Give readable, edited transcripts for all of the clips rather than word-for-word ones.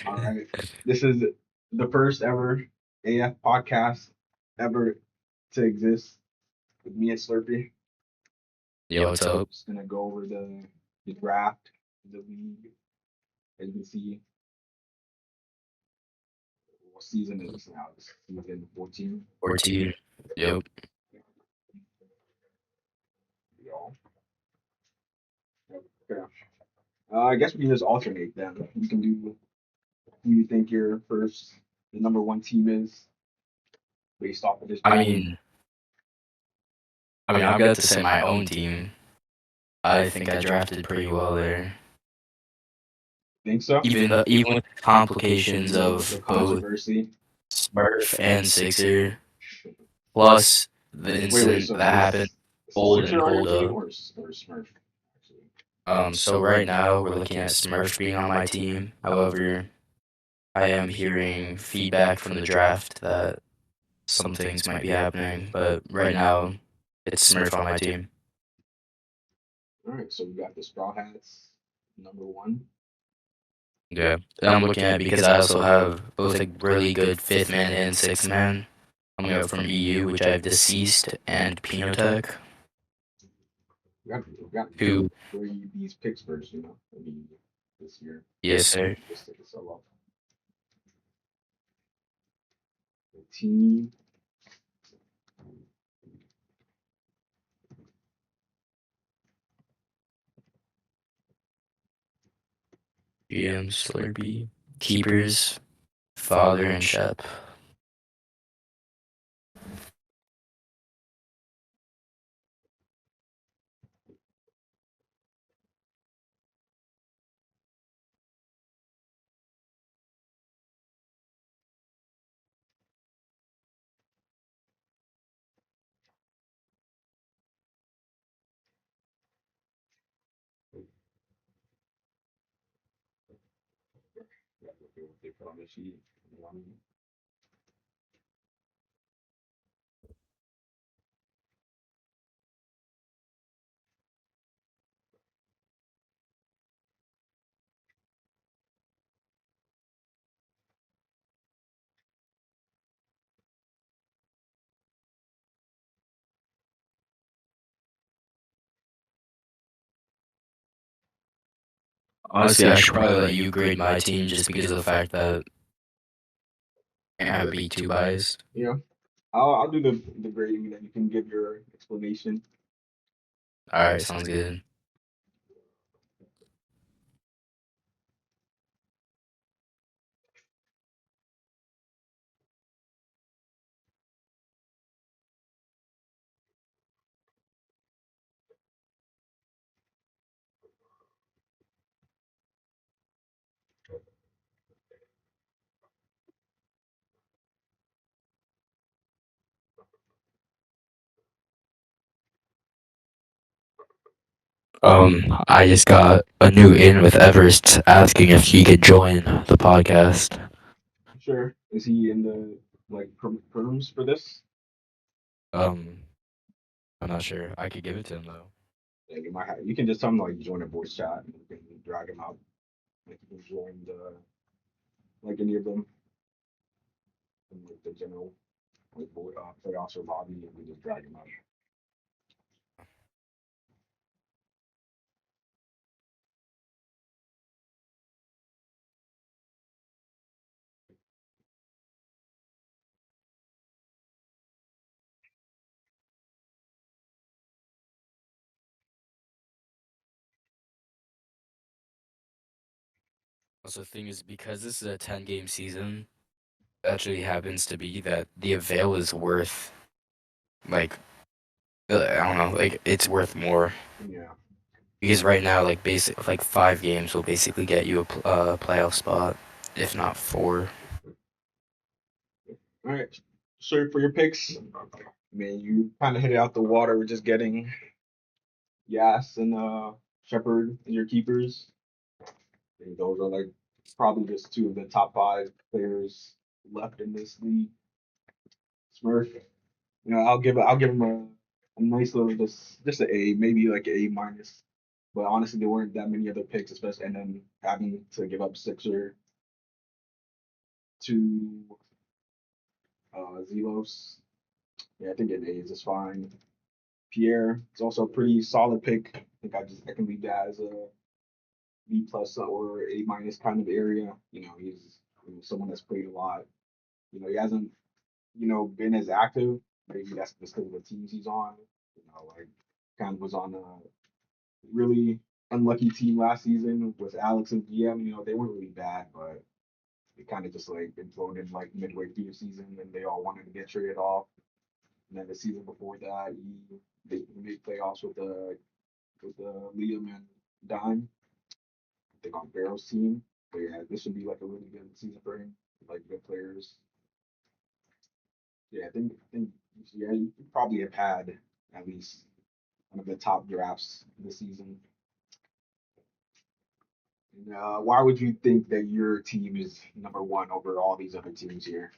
All right. This is the first ever AF podcast ever to exist with me and Slurpy. Yo, what's up? Just gonna go over the draft, the league. As you can see, what season is this now? This season 14. 14. Yep. Y'all. Okay. I guess we can just alternate then. You can do who you think your first, the number one team is based off of this I draft. mean, I've got to say my own team. I think I drafted pretty well there. Think so? Even with the complications The of both controversy. Smurf and Sixer, plus the Wait. incident So that happened is cold Sixer and on your cold team up. or Smurf? Actually, So right now we're looking at Smurf being on my team. However, I am hearing feedback from the draft that some things might be happening, but right now it's Smurf on my team. all right. So we got the Straw Hats number one. Yeah. And I'm looking at because I also have both a really good fifth man and sixth man coming up from EU, which I have Deceased and Pinotech. We got Who, three these picks first. I mean, this year. yes, sir. Just take it so up. The team. GM, Slurpy, Keepers, Father, and Shep. Yeah, what they put on the sheet. One. Honestly, I should probably let you grade my team just because of the fact that I can't have it be too biased. Yeah. I'll do the grading and then you can give your explanation. Alright, sounds good. I just got a new in with Everest asking if he could join the podcast. Sure. Is he in the like perms for this? Um, I'm not sure. I could give it to him though. Yeah, you might have. You can just tell him like join a voice chat and you can drag him out. Like you can join the like any of them in like the general like playoffs or lobby and we just drag him out. Also, the thing is, because this is a 10-game season, it actually happens to be that the avail is worth, like, I don't know, like, it's worth more. Yeah. Because right now, like 5 games will basically get you a playoff spot, if not 4. All right. Sorry for your picks. I mean, you kind of hit it out the water. We're just getting Yas and Shepard as your keepers. And those are like probably just two of the top five players left in this league. Smurf, I'll give him a nice little just an A, maybe like an A minus. But honestly, there weren't that many other picks, especially and then having to give up Sixer to Zelos. Yeah, I think it is just fine. Pierre is also a pretty solid pick. I think I can leave that as a B plus or A minus kind of area. He's someone that's played a lot. He hasn't been as active. Maybe that's just because of the teams he's on. Like kind of was on a really unlucky team last season with Alex and GM. They weren't really bad, but it kind of just like imploded like midway through the season, and they all wanted to get traded off. And then the season before that, they made playoffs with Liam and Dime. I think on Barrow's team. But yeah, this should be like a really good season for him. Like good players. Yeah, I think yeah, you probably have had at least one of the top drafts this season. And, why would you think that your team is number one over all these other teams here?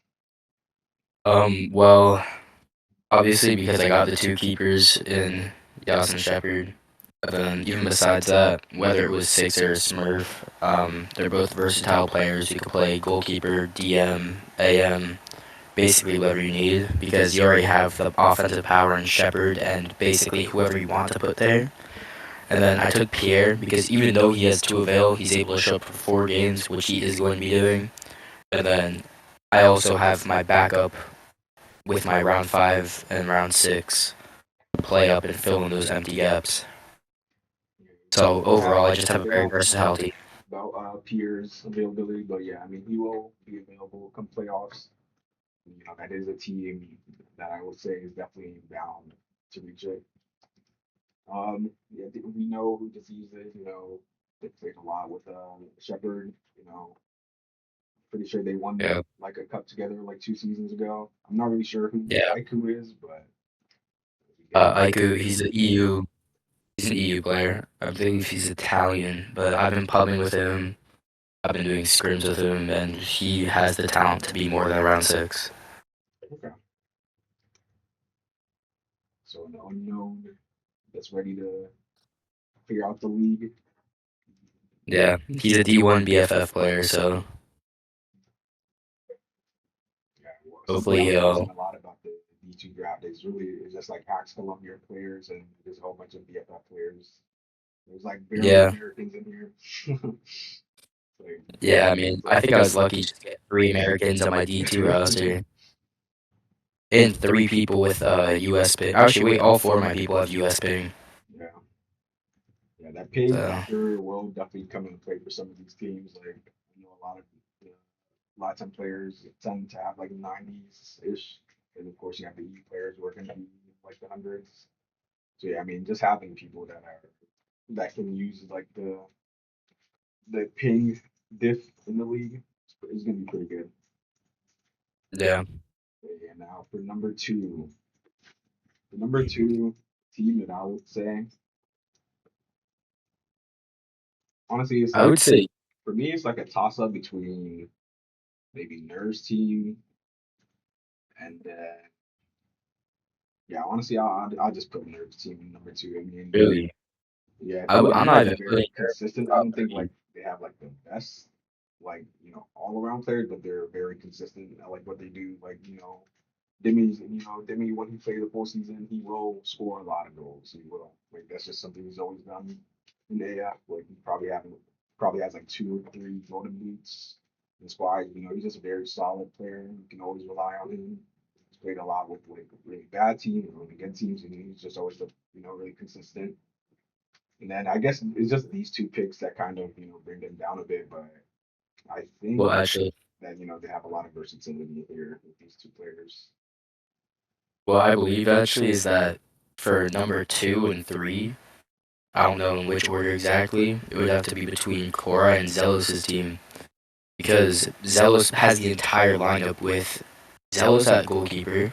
Well, obviously because I got the two keepers in Yas and Shepard. But then even besides that, whether it was Sixer or Smurf, they're both versatile players who can play goalkeeper, DM, AM, basically whatever you need because you already have the offensive power in Shepard and basically whoever you want to put there. And then I took Pierre because even though he has two avail, he's able to show up for 4 games, which he is going to be doing. And then I also have my backup with my round 5 and round 6 play up and fill in those empty gaps. So You have overall, I like just have a very about versatile team. Pierre's availability, but yeah, I mean he will be available come playoffs. That is a team that I would say is definitely bound to reach it. Yeah, we know who disease is. They played a lot with Shepard. Pretty sure they won Yeah, like a cup together like 2 seasons ago. I'm not really sure who yeah. Aiku is, but we get Aiku, he's an EU. He's an EU player. I believe he's Italian, but I've been pubbing with him. I've been doing scrims with him, and he has the talent to be more than round 6. okay. So an unknown that's ready to figure out the league. Yeah, he's a D1 BFF player, so Yeah, well, something hopefully I'm he'll. noticing a lot about the D2 draft is really it's just like Pax Columbia players and there's a whole bunch of BFF players. There's like barely Yeah, Americans in here. Like, yeah. I mean, it's I like think I was lucky just to get 3 Americans on my D2 roster, and 3 people with US ping. Actually, wait, all 4 of my people have US ping. yeah, yeah. That ping So factor will definitely come into play for some of these teams. Like a lot of time players tend to have like 90s ish, and of course you have the E players who are going to be like the hundreds. So yeah, I mean, just having people that can use like the ping diff in the league is going to be pretty good. yeah, Yeah, now for number two team that I would say, honestly, it's I would like say for me, it's like a toss up between maybe Nurse team and yeah, honestly, I'll just put Nurse team in number two. I mean, really. yeah, I I'm think not they're even putting very her consistent. I top don't think 3. like they have like the best like all around players, but they're very consistent. I like what they do. Like Demi when he played the full season, he will score a lot of goals. He will. Like that's just something he's always done in the AF. Like he probably has like 2 or 3 golden boots. That's why he's just a very solid player. You can always rely on him. He's played a lot with like really bad teams and really good teams, and he's just always really consistent. And then I guess it's just these two picks that kind of bring them down a bit, but I Well, think actually, that they have a lot of versatility here with these two players. well, I believe actually is that for number 2 and 3, I don't know in which order exactly. It would have to be between Cora and Zealous' team because Zealous has the entire lineup with Zealous at goalkeeper,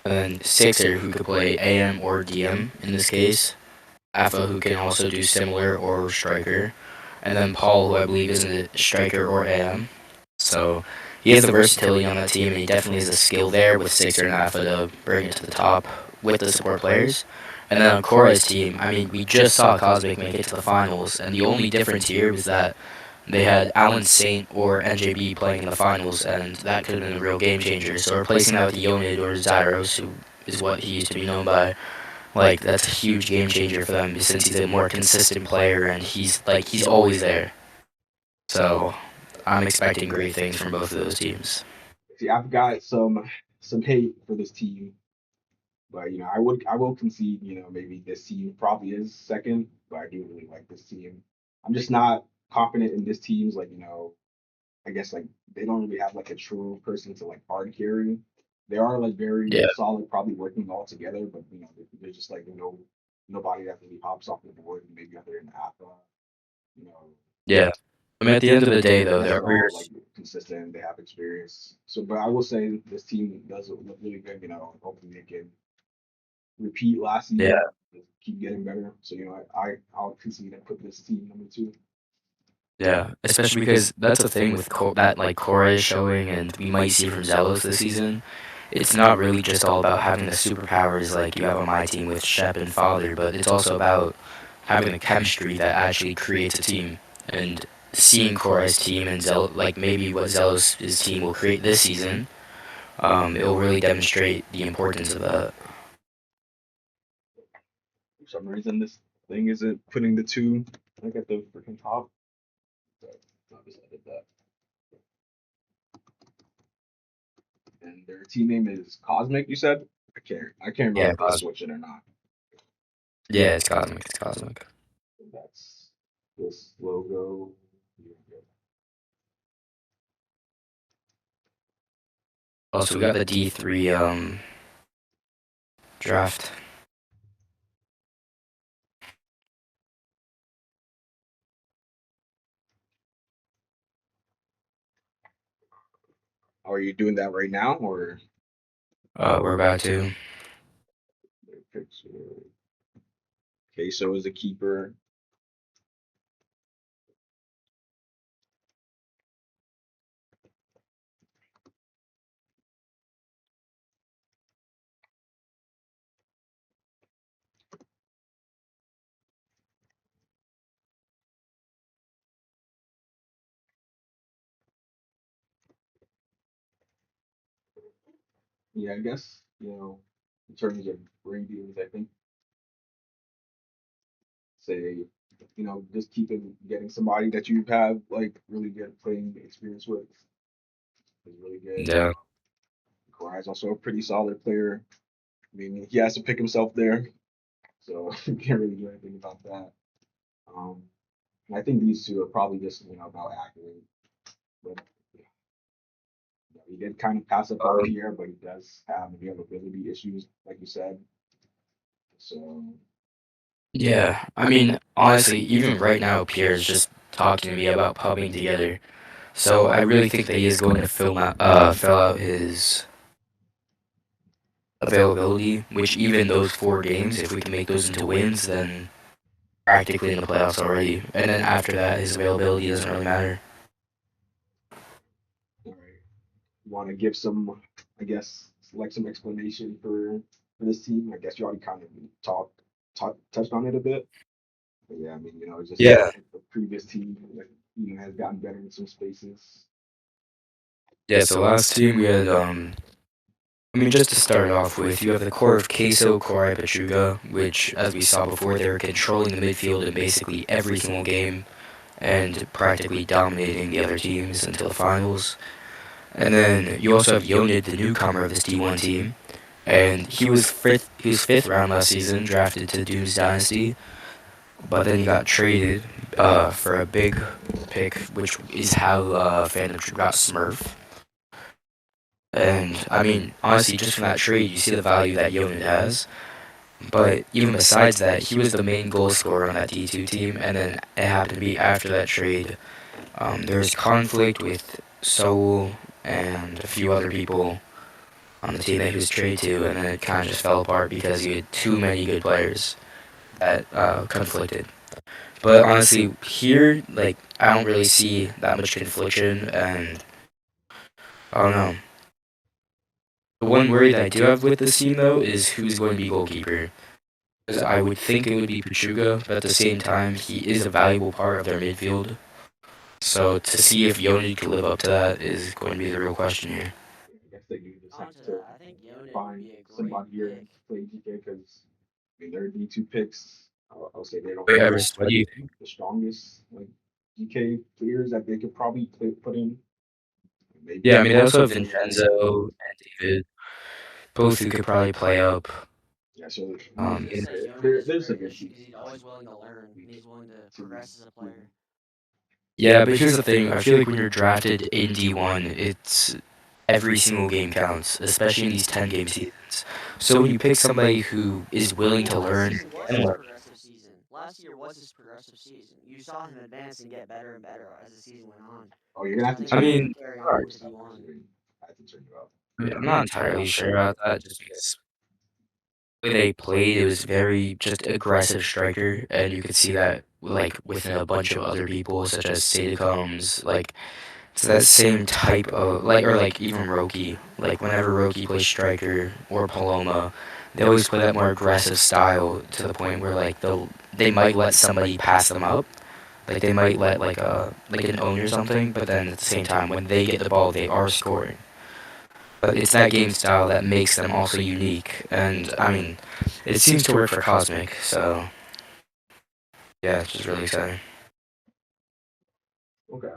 and then Sixer who could play AM or DM in this case, Alpha who can also do similar or striker, and then Paul who I believe is a striker or AM. So he has the versatility on that team, and he definitely has the skill there with Sixer and Alpha to bring it to the top with the support players. And then on Cora's team, I mean, we just saw Cosmic make it to the finals, and the only difference here was that they had Alan Saint or NJB playing in the finals, and that could have been a real game changer. So replacing that with Yonid or Zyros, who is what he used to be known by, like that's a huge game changer for them since he's a more consistent player and he's always there. So I'm expecting great things from both of those teams. See, I've got some hate for this team, but I will concede, maybe this team probably is second, but I do really like this team. I'm just not confident in this team's I guess like they don't really have like a true person to like hard carry. They are like very Yeah, solid, probably working all together, but they're just like nobody that really hops off the board. Maybe other than Appa, you know, yeah. I mean, at the end of the day, the though, rest their are all like careers. consistent. They have experience. So, but I will say this team does look really good. Hopefully they can repeat last Yeah, season, keep getting better. So I'll concede and put this team number two. yeah. Especially because that's the thing with that like Cora is showing, and we might see from Zelos this season. It's not really just all about having the superpowers like you have on my team with Shep and Father, but it's also about having the chemistry that actually creates a team. And seeing Korai's team and like maybe what Zelos' team will create this season, it will really demonstrate the importance of that. For some reason, this thing isn't putting the two like at the freaking top. So I just edit that. And their team name is Cosmic. You said I can't remember Yeah, if they switch it or not. yeah, it's cosmic. It's cosmic. And that's this logo. Also, we got the D3 draft. Are you doing that right now or We're about to. okay? So is a keeper. Yeah, I guess in terms of ratings, I think say just keeping getting somebody that you have like really good playing experience with is really good. Yeah. Kawhi is also a pretty solid player. I mean, he has to pick himself there, so you can't really do anything about that. Um, and I think these two are probably just about accurate. But he did kind of pass up on Um, Pierre, but he does have availability issues, like you said. So yeah. I mean, honestly, even right now, Pierre's just talking to me about pubbing together. So I really think that he is going to fill out his availability. Which even those 4 games, if we can make those into wins, then practically in the playoffs already. And then after that, his availability doesn't really matter. all right, want to give some, I guess, like some explanation for this team. I guess you already kind of touched on it a bit. But yeah, I mean, it's just Yeah. like the previous team that has gotten better in some spaces. Yeah. So last team we had I mean, just to start off with, you have the core of Queso, Kawhi, Pachuga, which, as we saw before, they were controlling the midfield in basically every single game and practically dominating the other teams until the finals. And then you also have Yonid, the newcomer of this D1 team, and he was fifth. He was fifth round last season, drafted to Doom's Dynasty, but then he got traded for a big pick, which is how Phantom Troop got Smurf. And I mean, honestly, just from that trade, you see the value that Yonid has. But even besides that, he was the main goal scorer on that D2 team, and then it happened to be after that trade. There was conflict with Seoul and a few other people on the team that he was traded to, and then it kind of just fell apart because he had too many good players that conflicted. But honestly, here, like, I don't really see that much confliction, and I don't know. The one worry that I do have with this team, though, is who's going to be goalkeeper. Because I would think it would be Pachuga, but at the same time, he is a valuable part of their midfield. So to see if Yoni could live up to that is going to be the real question here. I guess they do just have Onto to that, I think Yonan would find be a great somebody here pick. to play GK because I mean their D2 picks. I'll say they don't Wait, have Everest, what do you think? the strongest like GK players that they could probably put in. Yeah, Maybe I mean, they also have Vincenzo and David, both who could probably play up. yeah. So I was gonna say Yonan is there's a very good interesting team. because he's always willing to learn and he's willing to progress as a player. Yeah, but here's the thing. I feel like when you're drafted in D1, it's every single game counts, especially in these 10-game seasons. So when you pick somebody who is willing to Last learn season was and his learn, progressive season. Last year was his progressive season. You saw him advance and get better and better as the season went on. Oh, you're gonna So have I to think I turn that me could mean, carry on sorry into stuff. D1. I have to turn you off. I'm not entirely sure about that just because the way they played, it was very just aggressive striker, and you could see that like within a bunch of other people, such as Sadacom's, like it's that same type of like or like even Roki. Like whenever Roki plays striker or Paloma, they always play that more aggressive style to the point where like they might let somebody pass them up. Like they might let like an own or something, but then at the same time when they get the ball they are scoring. But it's that game style that makes them also unique. And I mean, it seems to work for Cosmic, so yeah, it's just really exciting. Okay,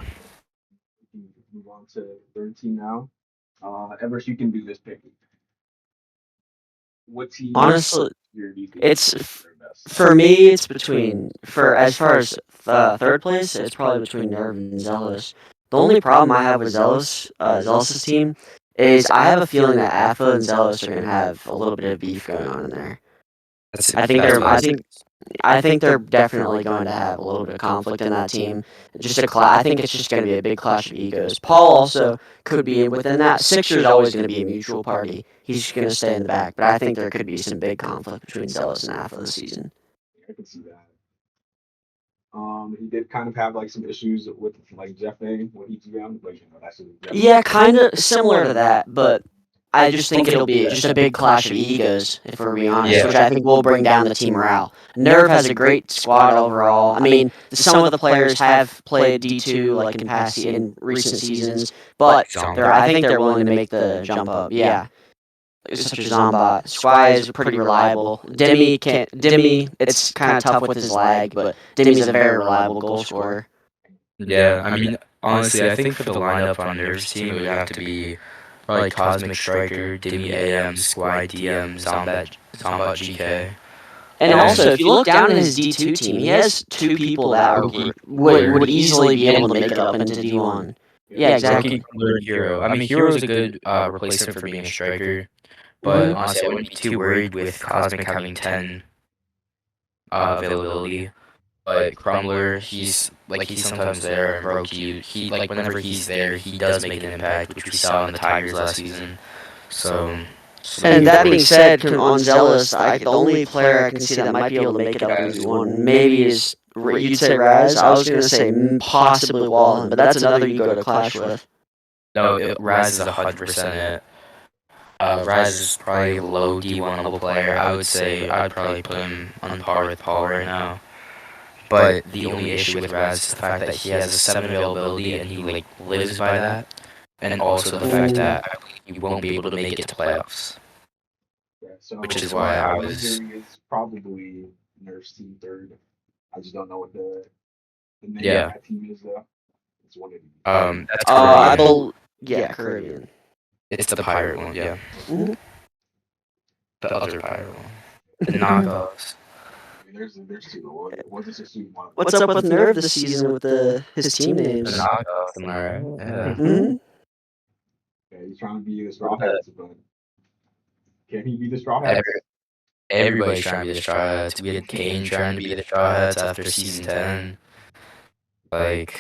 we can move on to third team now. Everest, you can do this pick. What team Honestly, do you think it's is their best? for me. It's between for as far as third place. It's probably between Nerve and Zealous. The only problem I have with Zealous's team, is I have a feeling that Alpha and Zealous are gonna have a little bit of beef going on in there. That's I think that's they're what I I think they're definitely going to have a little bit of conflict in that team. I think it's just going to be a big clash of egos. Paul also could be within that. Sixer's always going to be a mutual party. He's going to stay in the back, but I think there could be some big conflict between Zealous and Alpha this season. I can see that. He did kind of have like some issues with like Jeff A when he GM, like that's what Jeff. Yeah, kind of similar to that, but I just think it'll be just a big clash of egos, if we're being honest, Yeah. which I think will bring down the team morale. Nerve has a great squad overall. I mean, some of the players have played D2 like in recent seasons, but I think they're willing to make the jump up. Yeah, such as Zombat. Squy is pretty reliable. Demi. It's kind of tough with his lag, but Demi's a very reliable goal scorer. Yeah, I mean, honestly, I think for the lineup on Nerve's team, it would have to be probably Cosmic Striker, Dimmy AM, Squy DM, Zombat GK. And also, if you look down in his D2 team, he has two people that would easily be able to make it up into D1. Yeah, exactly. Rookie Hero. I mean, Hero's a good replacement for being a striker, but honestly, I wouldn't be too worried with Cosmic having 10 availability. But Crumbler, he's sometimes there, and Roki, he like whenever he's there, he does make an impact, which we saw in the Tigers last season. So And that being said, on Zealous, the only player I can see that might be able to make it up into D1 maybe is you'd say Raz. I was gonna say possibly Wallen, but that's another you go to clash with. no, Raz is 100% it. Raz is probably a low D1 level player. I would say I'd probably put him on par with Paul right now. But the only issue with Raz is the fact that he has a 7 availability and he like lives by that, and also the fact that I believe he won't be able to make it to playoffs, Yeah, so which is why I what I'm was hearing is probably Nerf's team third. I just don't know what the name yeah. of that team is though. It's one of these. That's I Caribbean. yeah, Caribbean. It's the pirate one, yeah. Mhm. The other pirate one. The knockoffs. I mean, there's two. What is this team one? What's up with Nerve this season with his team The names? knockoffs, am I right? Yeah. Hmm. Yeah, he's trying to be the Straw Hats, but can he be the Straw Hats? Everybody's trying to be the Straw Hats. We had Kane trying to be the Straw Hats after season 10. Like,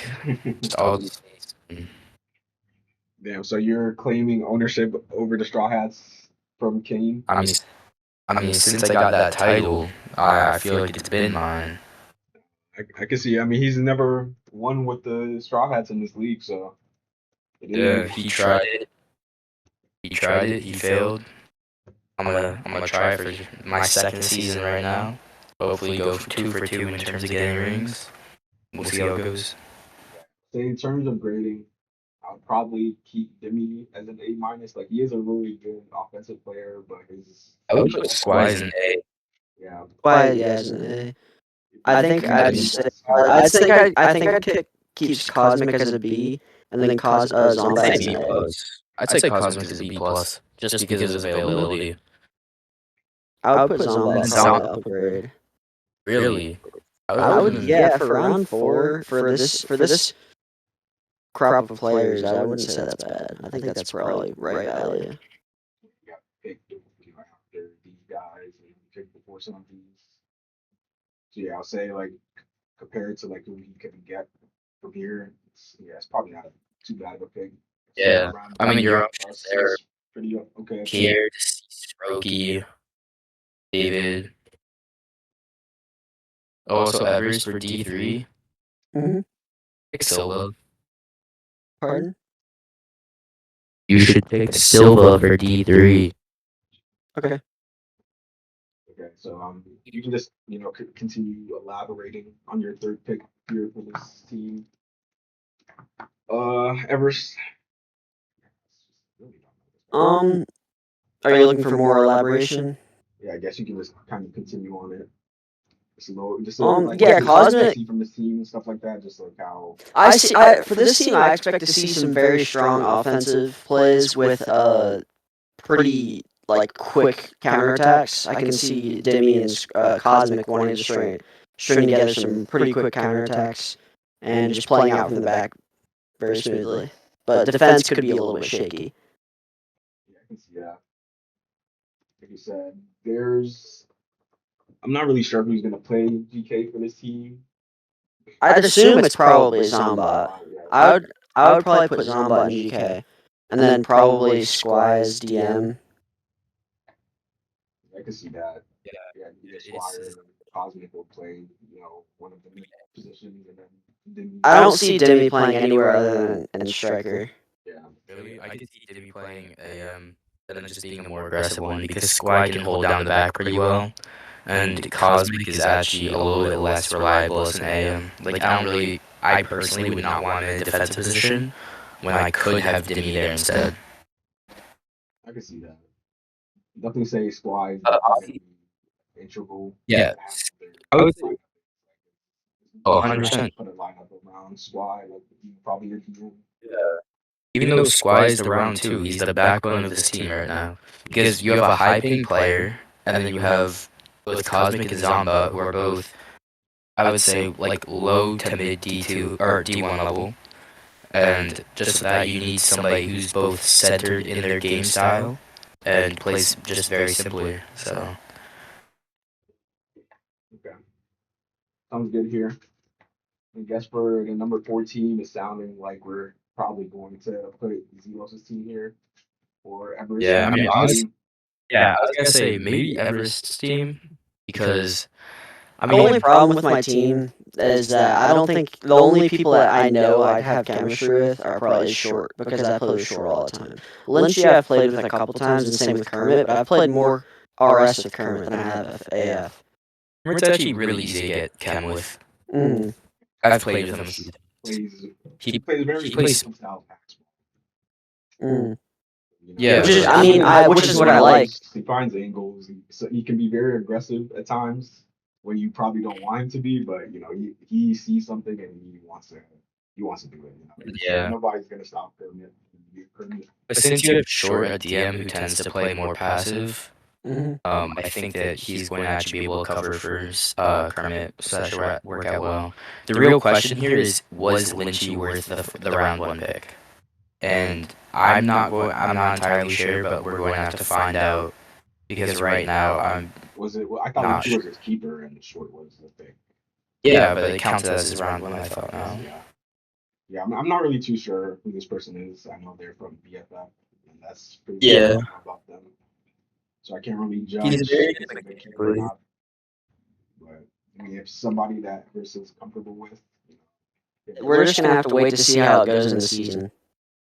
just all these things. Damn, so you're claiming ownership over the Straw Hats from Kane? I mean, since I got that title, I feel like it's been mine. I can see. I mean, he's never won with the Straw Hats in this league, so it Yeah, is. he tried it. He tried it. He failed. I'm gonna try it for my second season right now. Hopefully, go for two in terms of getting rings. We'll see how it goes. say in terms of grading, I'll probably keep Demi as an A minus. Like he is a really good offensive player, but his I would put Squires in A. yeah. Why? Yeah, isn't it? I think I I'd think say that's kind of I think I'd keep Cosmic as a B, and then Zomba I'd as say an B A. plus. I'd say Cosmic is a B plus, just because of his availability. I would put Zomba And probably an upgrade. Really? I would, yeah, for round 4 for this crop of players, I wouldn't say that's bad. I think that's probably right value. you got picked, after these guys and picked before some of these. So yeah, I'll say like compared to like who you can get from here, it's probably not too bad of a pick. Yeah. Around I mean, your plus options there is pretty okay. Pierre, Roki, David. Also, Everest for D3. Mm-hmm. Pick Silva. Pardon? You should pick Silva for D3. Okay. Okay, so you can just continue elaborating on your third pick here for this team. Everest. Are you looking for more elaboration? Yeah, I guess you can just kind of continue on it. Yeah, Cosmic. See from this team and stuff like that. Just like how For this team, I expect to see some very strong offensive plays with pretty like quick counterattacks. I can see Demi and Cosmic wanting to string together some pretty quick counterattacks and just playing out from the back very smoothly. But defense could be a little bit shaky. yeah, I can see that. Like you said, I'm not really sure who's gonna play GK for this team. I'd assume it's probably Zomba. Yeah, I would probably put Zomba in GK, and then probably Squires DM. I can see that. Yeah, Yeah, either Squire and Cosmic will play, one of the mid positions, and then I don't see Demi playing anywhere other than striker. yeah, really, I could see Demi playing AM and then just being a more aggressive one because Squad can hold down the back pretty well, and Cosmic is actually a little bit less reliable as an AM. Like I personally would not want him in a defensive position when I could have Demi there instead. I can see that. Definitely say Squire is integral. Yeah, I would say, 100%. Put a lineup around Squire, like probably your team. Even though Squad is the round 2, he's the backbone of this team right now. Because you have a high-paying player, and then you have both Cosmic and Zomba, who are both, I would say, like low to mid D2 or D1 level. And just for that, you need somebody who's both centered in their game style and plays just very simply. So Okay, sounds good here. I guess for the number 14, it's sounding like we're probably going to put Zelos' team here or Everest. yeah, I mean, honestly, yeah, I was gonna say maybe Everest's team because I The only mean, problem with my team is that I don't think the only people that I know I'd have chemistry with are probably Short, because I play with Short all the time. Lynchy I've played with a couple times, and same with Kermit, but I've played more RS with Kermit than I have AF. it's actually really easy to get chem with. Mm. I've played with him. He plays very plays- style basketball. Mm. Yeah, Which is what I like. He finds angles. So he can be very aggressive at times when you probably don't want him to be, but he sees something and he wants to do it. Yeah. Nobody's gonna stop him. But since you have Short, a DM who tends to play more passive, I think that he's going to actually be able to cover for Kermit, so that should work out well. The real question here is, was Lynchy worth the round 1 pick? And I'm not entirely sure, but we're going to have to find out because right now I'm I thought not he was his keeper and Short was the pick. Yeah, but it counts as his round 1. I thought now. Yeah, I'm not really too sure who this person is. I know they're from BFF, and that's pretty Yeah. much about them. So I can't really judge He's very if it's a good keeper or not. But I mean, if somebody that person's comfortable with, We're just gonna have to wait to see how it goes in the season.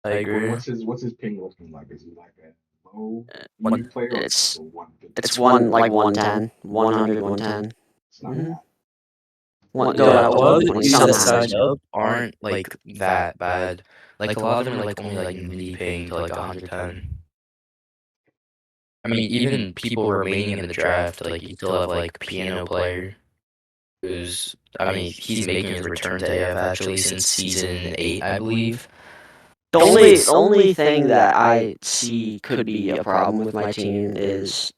I agree. What's his ping looking like? Is he like a low EV player? Or It's like a 150? it's 110, 100, 110. It's not Mhm. that. Going Yeah, up a to lot of the 120 teams that somehow. signed up aren't like that bad. Like a lot of them are like only like mini paying to like 110. I mean, even people remaining in the draft, like you still have like piano player who's, I mean, he's making his return to AF actually since season 8, I believe. The only thing that I see could be a problem with my team is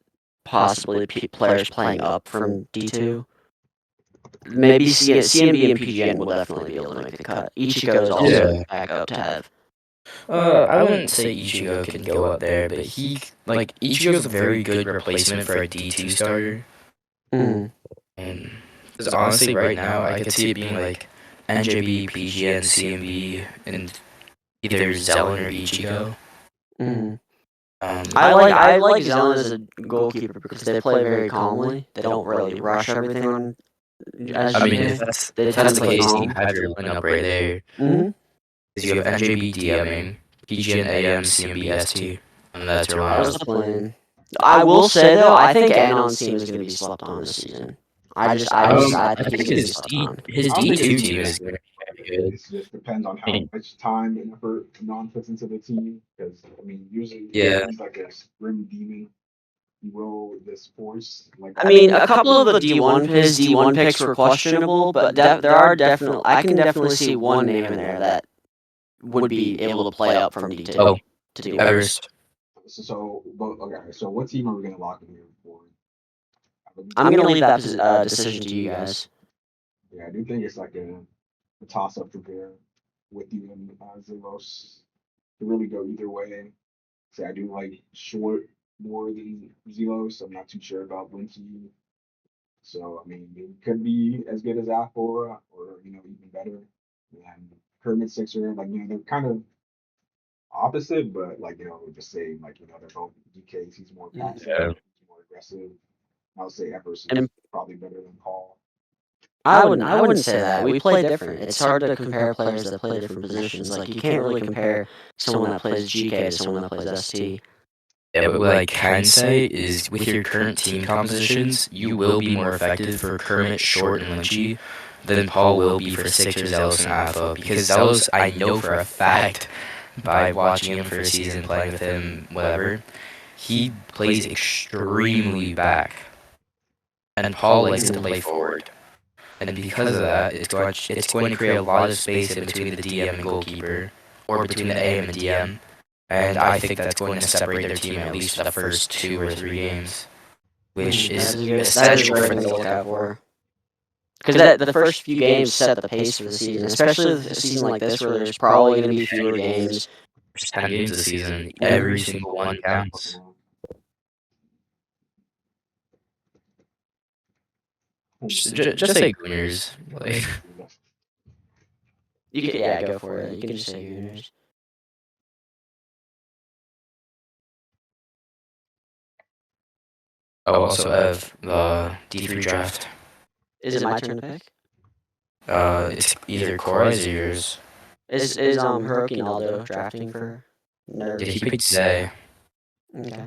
possibly players playing up from D2. Maybe CMB and PGN will definitely be able to make the cut. Ichigo is also Yeah. back up to have. I wouldn't say Ichigo can go up there, but Ichigo's a very good replacement for a D2 starter. Mm. And because honestly, right now, I could see it being like NJB, PGN, CMB, and either Zelen or Ichigo. Mm. I like Zelen as a goalkeeper because they play very calmly. They don't really rush everything on. I mean, if that's the case, you have your lineup right there. Mm-hmm. Because you have NJB DMing, PGN AM, CMB ST, and that's your That's lineup. the plan. I will say though, I think Anon's team is going to be slept on this season. I think he's going to be slept on. His I don't think D2 it's team gonna is be going to be very good. It just depends on how much time and effort Non puts into the team. Because I mean, usually Yeah. he's like a grim demon. He will this force like. I mean, a couple of the his D1 picks were questionable, but there are definitely I can definitely see one name in there that would be able to play up from D2 Oh, to D1. Everest. But okay. So what team are we gonna lock in here for? I'm going to leave that decision to you guys. Yeah, I do think it's like a toss up from here with you and Zelos to really go either way. Say I do like short more than Zelos. I'm not too sure about Blinky. So I mean, it could be as good as Apple or even better. And Kermit Sixer, like they're kind of opposite, but just saying they're both DKs. He's more passive, Yeah. he's more aggressive. I would say Everest And is probably better than Paul. I wouldn't say that. We play different. It's hard to compare players that play different positions. Like you can't really compare someone that plays GK to someone that plays ST. Yeah, but what I can say is with your current team compositions, you will be more effective for Kermit, Short, and Lynchy than Paul will be for Sixer, Zealous, and Alpha. Because Zealous, I know for a fact, by watching him for a season, playing with him, whatever, he plays extremely back. And Paul likes to play forward. And because of that, it's going to create a lot of space in between the DM and goalkeeper, or between the AM and DM. And I think that's going to separate their team at least for the first 2 or 3 games, which is essential for the the look out for. Because the first few games set the pace for the season, especially a season like this where there's probably going to be fewer games. There's 10 games this season. Every single one counts. Just say Gooners. Like, You can, go for it. You can just say Gooners. also have the D3 draft. Is it my turn to pick? It's either Korai's or yours. Is Hiroki Naldo drafting for Nerve? Yeah, he picked Zay. Okay.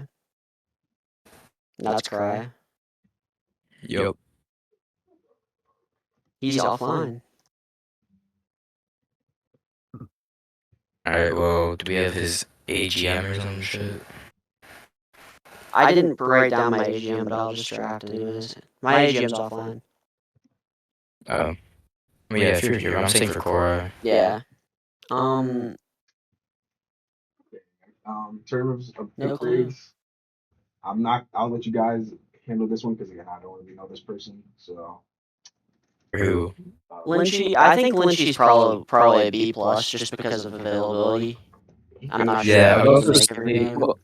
That's Cry. Yup. He's offline. Alright, well, do we have his AGM or some shit? I didn't write down my AGM, but I'll just draft anyways. My AGM's offline. Well, yeah, if you're here, I'm saying for Korai. Yeah. In terms of No clue. upgrades, I'll let you guys handle this one because again, I don't really know this person. So Who? Lynchy, I think Lynchy's probably a B plus just because of availability. I'm not sure. Yeah, how I'd he also can make say, every game. well,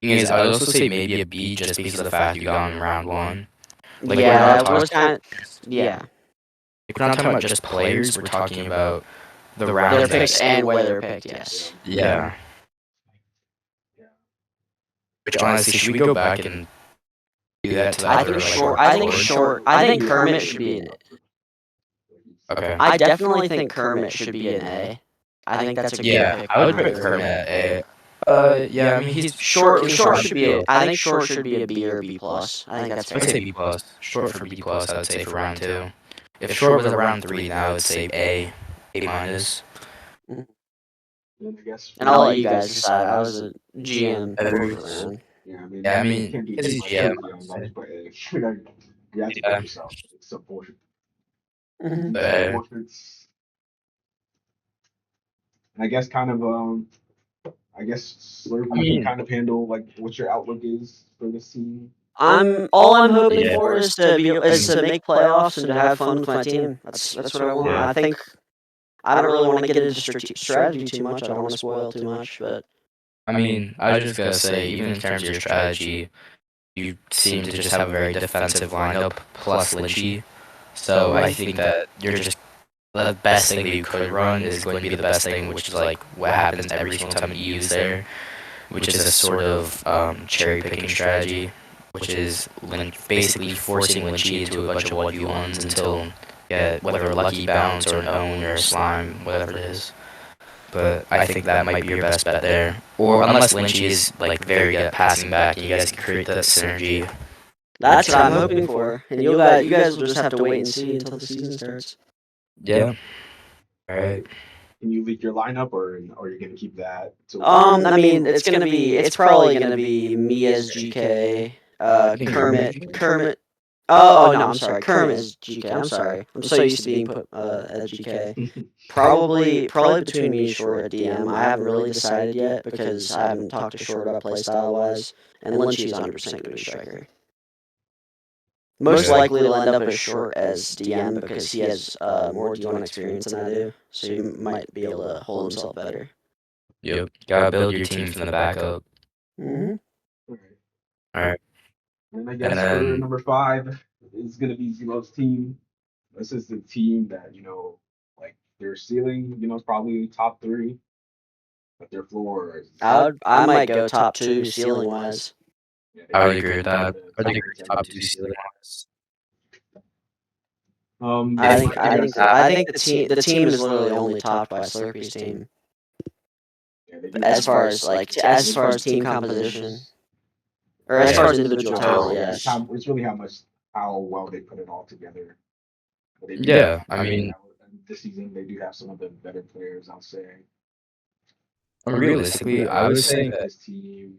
I'd also say maybe a B just because of the fact you got him in round 1. Like, yeah, it was kind of. Yeah. We're not talking about just players, we're talking about the round. Their picks and where they're picked, yes. Yeah. Which honestly, should we go back and do that to the I other, think like, short. Lord? I think Kermit should be in it. Okay. I definitely think Kermit should be an A. I think that's a good Yeah, pick. I would put Kermit at A. Yeah, I mean, he's Short should be a. I think Short should be a B or B plus. I think that's I'd fair. say B plus. Short for B plus, I'd say for round 2. if Short was around 3, then I would say A minus. And I guess. And I'll let you guys decide. I was a GM Everest. beforehand. Yeah, I mean, Yeah, I you mean, can't do it's too his much GM. for GMs. I'll just put A. You have to Yeah. push yourself. It's unfortunate. Mhm. It's unfortunate. And I guess kind of I guess Slurpy can kind of handle like what your outlook is for this team. All I'm hoping Yeah. for is to make playoffs and to have fun with my team. That's what I want. Yeah. I think I don't really want to get into strategy too much. I don't want to spoil too much, but I mean, I just gotta say, even in terms of your strategy, you seem to just have a very defensive lineup plus Lynchy. So I think that you're just the best thing that you could run is going to be the best thing, which is like what happens every single time that you use there, which is a sort of cherry picking strategy, which is basically forcing Lynchy into a bunch of 1v1s until get whether a lucky bounce or an own or a slime, whatever it is. But I think that might be your best bet there. Or unless Lynchy is like very good at passing back and you guys can create that synergy. that's what I'm hoping for. And you guys will just have to wait and see until the season starts. Yeah. Alright. Can you leak your lineup, or are you gonna keep that? I mean, it's probably gonna be me as GK, Kermit. Oh no, I'm sorry, Kermit is GK. I'm sorry, I'm so used to being put as GK. Probably between me and Short at DM. I haven't really decided yet because I haven't talked to Short about playstyle wise, and Lynchy is 100% gonna be striker. Most Okay. likely it'll end up as Short as DM because he has more D1 experience than I do, so he might be able to hold himself better. Yep. Gotta build your team from the back up. Mm-hmm. Alright. And I guess And for then number 5 is gonna be Zelo's team. This is the team that like their ceiling, is probably top 3, but their floor is. I might go top 2 ceiling wise. Yeah, I would might agree with be that. the I would agree with top contenders. 2 ceiling wise. I think the team is literally only topped by Slurpy's team. As far as team composition. Or as far as individual talent, yes. It's really how well they put it all together. Yeah, I mean, this season they do have some of the better players, I'll say. realistically, I would say that this team,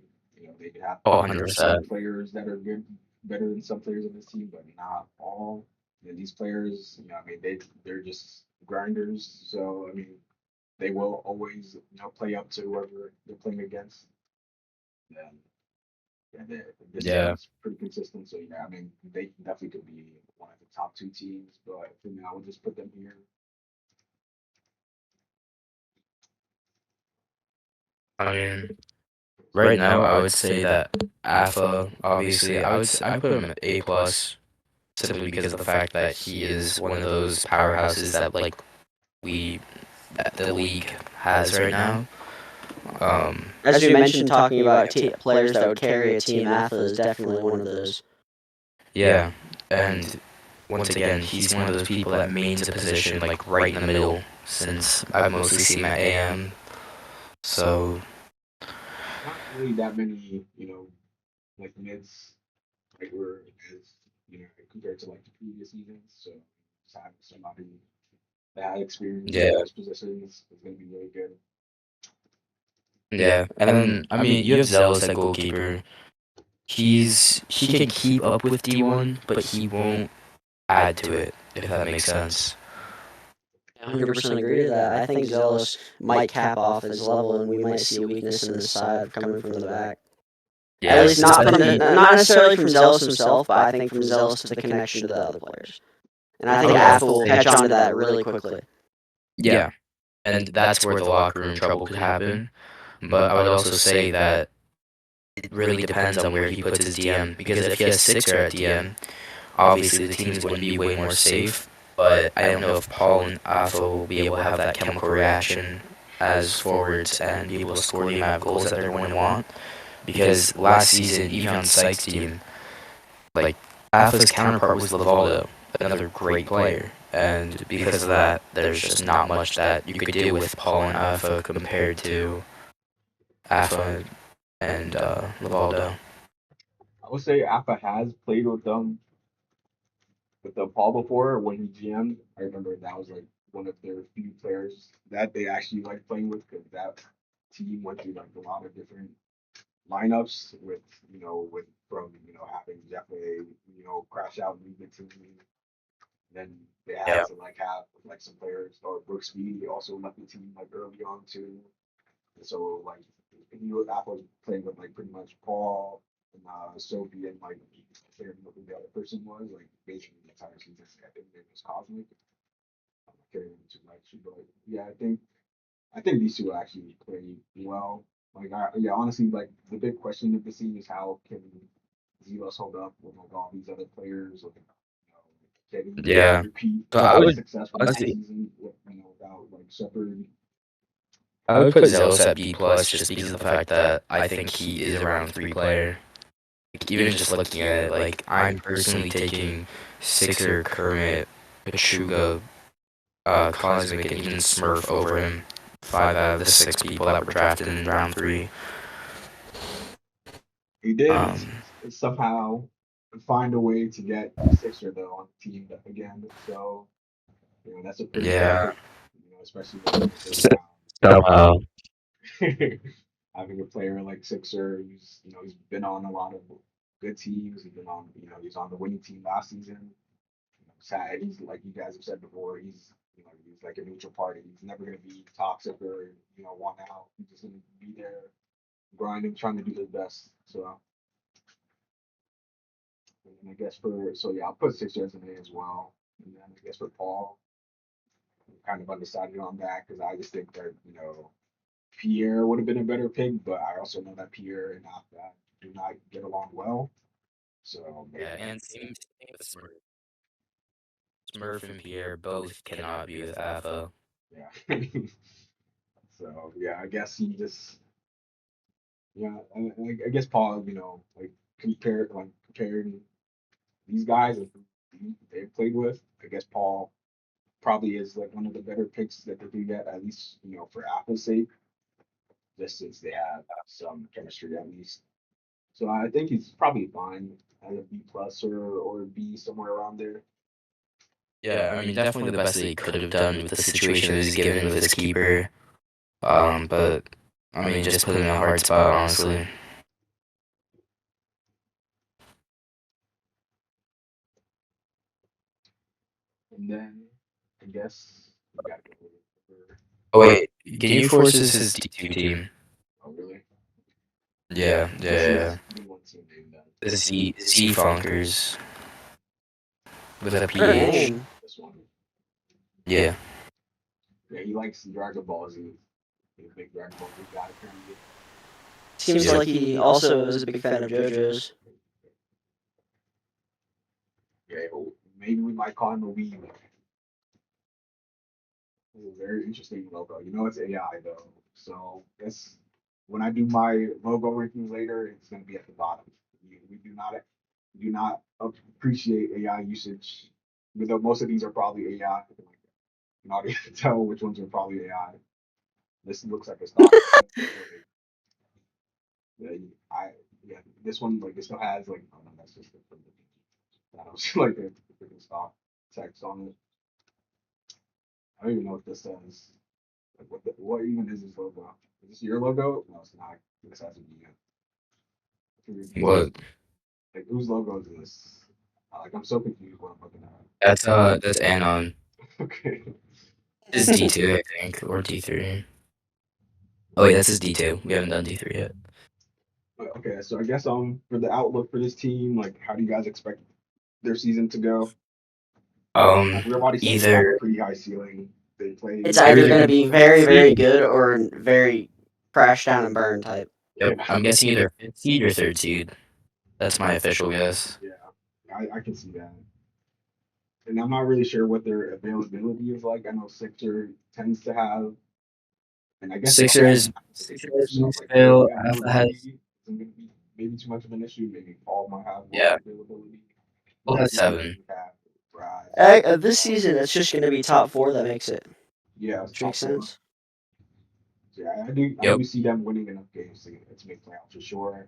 they have 100%. some players that are good, better than some players in this team, but not all. And these players, I mean, they're just grinders. So I mean, they will always, play up to whoever they're playing against. And this Yeah. team's pretty consistent. So yeah, I mean, they definitely could be one of the top 2 teams. But for now, we'll just put them here. I mean, right now I would say that Alpha, obviously, I put him at A plus, simply because of the fact that he is one of those powerhouses that that the league has right now. As we mentioned, talking about players that would carry a team, Alpha is definitely one of those. Yeah, and once again, he's one of those people that mains a position like right in the middle, since I've mostly seen him at AM. So Not really that many, like mids, like were as compared to like the previous seasons. So just having somebody that had experience in yeah, those positions is going to be really good. yeah, and then I mean you have Zealous at goalkeeper. He can keep up with D1, but he won't add to it, if that makes sense. 100% agree to that. I think Zealous might cap off his level, and we might see a weakness in this side coming from the back. Yeah, At least not necessarily from Zealous himself, but I think from Zealous to the connection to the other players. And I think Alpha will catch on to that really quickly. Yeah, and that's where the locker room trouble could happen. But I would also say that it really depends on where he puts his DM, because if he has Sixer at DM, obviously the team is going to be way more safe. But I don't know if Paul and Alpha will be able to have that chemical reaction as forwards and be able to score the amount of goals that they're going to want. Because last season, even on Sykes' team, like Alpha's counterpart was Lavaldo, another great player. And because of that, there's just not much that you could do with Paul and Alpha compared to Alpha and Lavaldo. I would say Alpha has played with them with the Paul before when he GM'd. I remember that was like one of their few players that they actually like playing with because that team went through like a lot of different lineups with with from having definitely crash out and leave the team. Then they had Yeah. to like have like some players or Brooksby also left the team like early on too. And so like he was Apple playing with like pretty much Paul and Sophie and like I can't remember who the other person was, like basically the entire season. I think it was Cosmic. I can't remember too much. But yeah, I think these two actually play well. Like yeah, honestly, like the big question of the scene is how can Zelos hold up with like all these other players, like can he Yeah. repeat So I the would success from last honestly, season with, without like Shepard. I would put Zealous at B plus just because of the fact that I think he is a round three player. Like, even just looking at it, like I'm personally taking Sixer, Kermit, Pachuga, Cosmic, and even Smurf over him. 5 out of the 6 people that were drafted in round three. He did Um, somehow find a way to get Sixer though on the team again. So that's a pretty big yeah. pick. Especially like in the first round. Somehow. Having a player like Sixer, he's been on a lot of good teams. He's been on, he's on the winning team last season. Sad, he's like you guys have said before, he's like a neutral party. He's never gonna be toxic or want out. He's just gonna be there, grinding, trying to do his best. So, and I guess so yeah, I'll put Sixer as an A as well. And then I guess for Paul, I'm kind of undecided on that because I just think that Pierre would have been a better pick, but I also know that Pierre and Afghan do not get along well. So Yeah, maybe and same with Smurf. Smurf and Pierre both cannot be with Alpha. yeah. So yeah, I guess he just yeah, I guess Paul, like comparing these guys and who they played with, I guess Paul probably is like one of the better picks that they do get, at least for Apple's sake, just since they have some chemistry at least. So I think he's probably fine at a B plus or a B somewhere around there. Yeah, I mean, definitely the best that he could have done with the situation that he's given with his keeper. But I mean, just put him in a hard spot, honestly. And then I guess we gotta go over. Oh wait, Ginyu Forces his D2 team. Oh really? Yeah, yeah, What's yeah. his B1 team name then? The Z Funkers with a Better PH. name. This one. Yeah. Yeah, he likes Dragon Ball Z. He's a big Dragon Ball Z guy apparently. Seems Yeah. like he also is a big fan of JoJo's. Yeah, maybe we might call him a weeb. It's a very interesting logo. It's AI though, so that's when I do my logo rankings later, it's gonna be at the bottom. We do not appreciate AI usage, even though most of these are probably AI. You can already tell which ones are probably AI. This looks like a stock. Yeah, yeah, this one like it still has like oh no, that's just that was like the freaking stock text on it. I don't even know what this says. Like what even is this logo? Is this your logo? No, it's not. This has to be it. What? Like whose logo is this? Like I'm so confused what I'm looking That's Anon. at. Okay. This is D2, I think, or D3. Oh wait, that's his D2. We haven't done D3 yet. Okay, so I guess for the outlook for this team, like how do you guys expect their season to go? Like we've already said they have a Either pretty high ceiling. They play It's either going to be very, very seed. good or very crash down and burn type. Yep, yeah. I'm guessing either fifth seed or third seed. That's my official guess. Yeah, I can see that. And I'm not really sure what their availability is like. I know Sixer tends to have, and I guess Sixer Alpha has is so like Louisville. maybe Alpha has availability isn't going to be maybe too much of an issue. Maybe Paul might have more yeah. availability. Paul has Maybe 7. we have Brad. This season, it's just going to be top four that makes it. Yeah, it's Which makes top four. sense. Yeah, I Yep. do see them winning enough games to make playoffs for sure.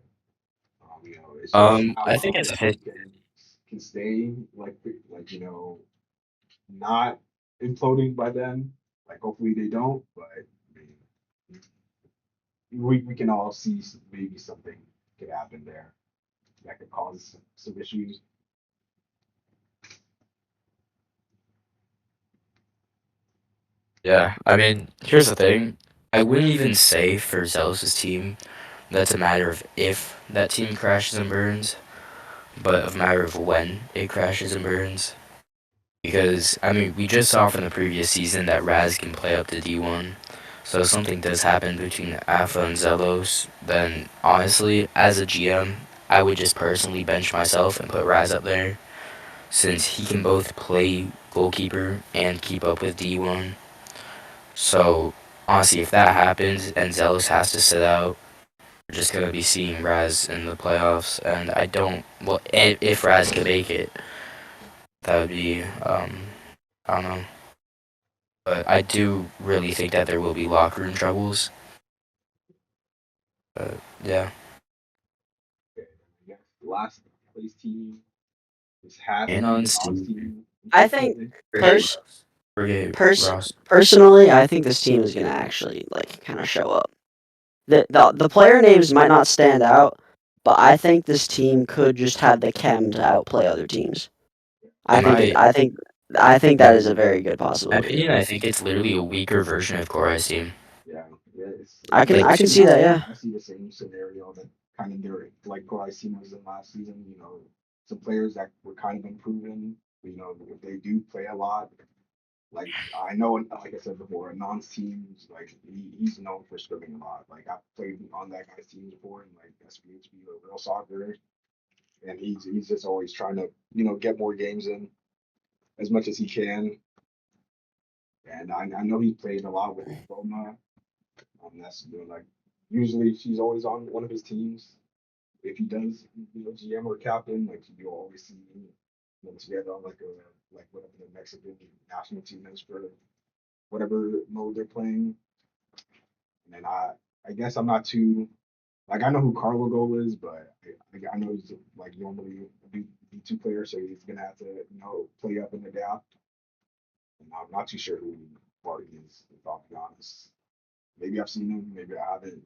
It's just how I well think it's their team can stay not imploding by then. Like hopefully they don't, but I mean, we can all see maybe something could happen there that could cause some issues. Yeah, I mean, here's the thing. I wouldn't even say for Zealous' team that's a matter of if that team crashes and burns, but a matter of when it crashes and burns. Because, I mean, we just saw from the previous season that Raz can play up to D1. So if something does happen between Alpha and Zelos, then honestly, as a GM, I would just personally bench myself and put Raz up there, since he can both play goalkeeper and keep up with D1. So honestly, if that happens and Zelos has to sit out, we're just gonna be seeing Raz in the playoffs. And I don't. Well, if Raz can make it, that would be I don't know. But I do really think that there will be locker room troubles. But yeah. Okay, I guess the last place team is half And the on bronze Steam, team, I think unfortunately. pers- forget pers- Ross. personally, I think this team is gonna actually like kind of show up. The player names might not stand out, but I think this team could just have the chem to outplay other teams. I In think my that I think that is a very good possibility. opinion, I think it's literally a weaker version of Korai's team. Yeah, yeah, I can see that. Yeah. I see the same scenario that kind of there like Glycine was in last season. Some players that were kind of unproven. If they do play a lot, like I know, like I said before, Anon's teams like he's known for scrimming a lot. Like I've played on that guy's team before in like SPHB or real soccer, and he's just always trying to get more games in as much as he can. And I know he played a lot with Roma. That's like usually she's always on one of his teams. If he does, GM or captain, like you'll always see them together on like whatever the Mexican national team is for whatever mode they're playing. And then I guess I'm not too like I know who Carlo Goal is, but I know he's like normally a B2 player, so he's gonna have to play up and adapt. And I'm not too sure who Bart is, if I'll be honest. Maybe I've seen him, maybe I haven't.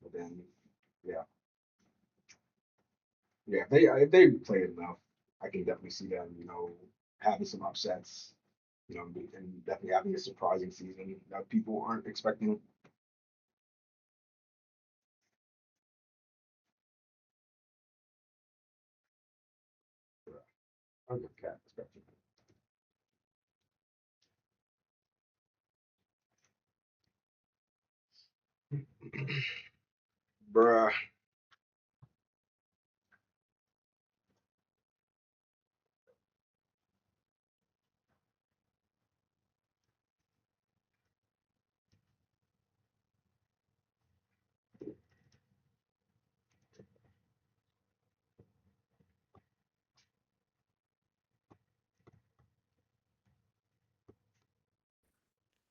But then, yeah, yeah, if they play enough, I can definitely see them, having some upsets, and definitely having a surprising season that people aren't expecting. Okay, expecting. Bruh,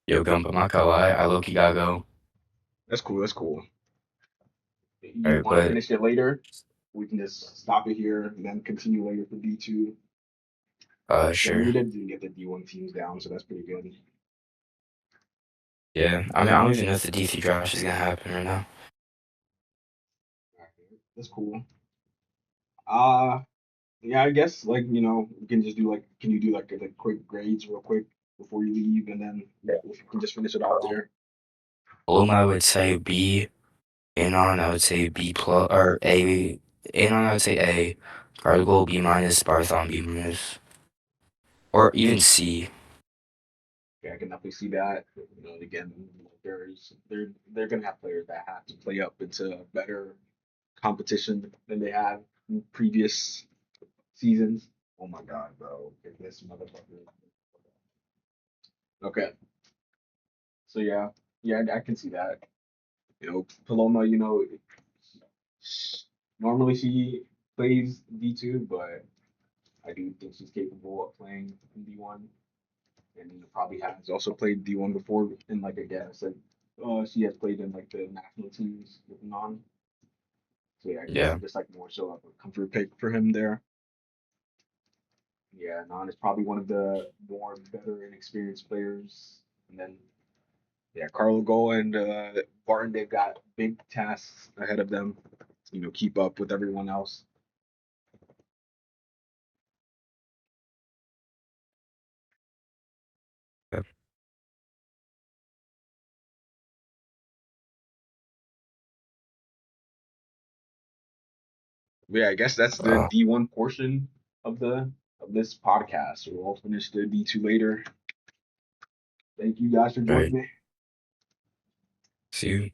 Yo, Gump, I'm not gonna lie, I low-key gotta go. that's cool. That's cool. You Alright, want to but finish it later? We can just stop it here and then continue later for D2. Yeah, sure. we did get the D1 teams down, so that's pretty good. Yeah, I mean, I don't even know if the D3 draft is gonna happen right now. That's cool. Uh yeah, I guess like we can just do like can you do like quick grades real quick before you leave, and then if you can just finish it off there. Bloom, I would say B. Anon, I would say B plus or A. Anon, I would say A. Gargoyle B minus. Barthon B minus. Or even C. Yeah, I can definitely see that. Again, they're gonna have players that have to play up into better competition than they have in previous seasons. Oh my god, bro. Get this motherfucker. Okay. So yeah, I can see that. Paloma, normally she plays D2, but I do think she's capable of playing in D1, and probably has also played D1 before. And like again, I said, she has played in like the national teams with non. So yeah, I guess Yeah. just like more so of a comfort pick for him there. Yeah, Non is probably one of the more better and experienced players. And then yeah, Carlo Go and Barton, they've got big tasks ahead of them. Keep up with everyone else. Yep. Yeah, I guess that's the D1 portion of this podcast. We'll finish the D2 later. Thank you guys for joining Right. me. See you.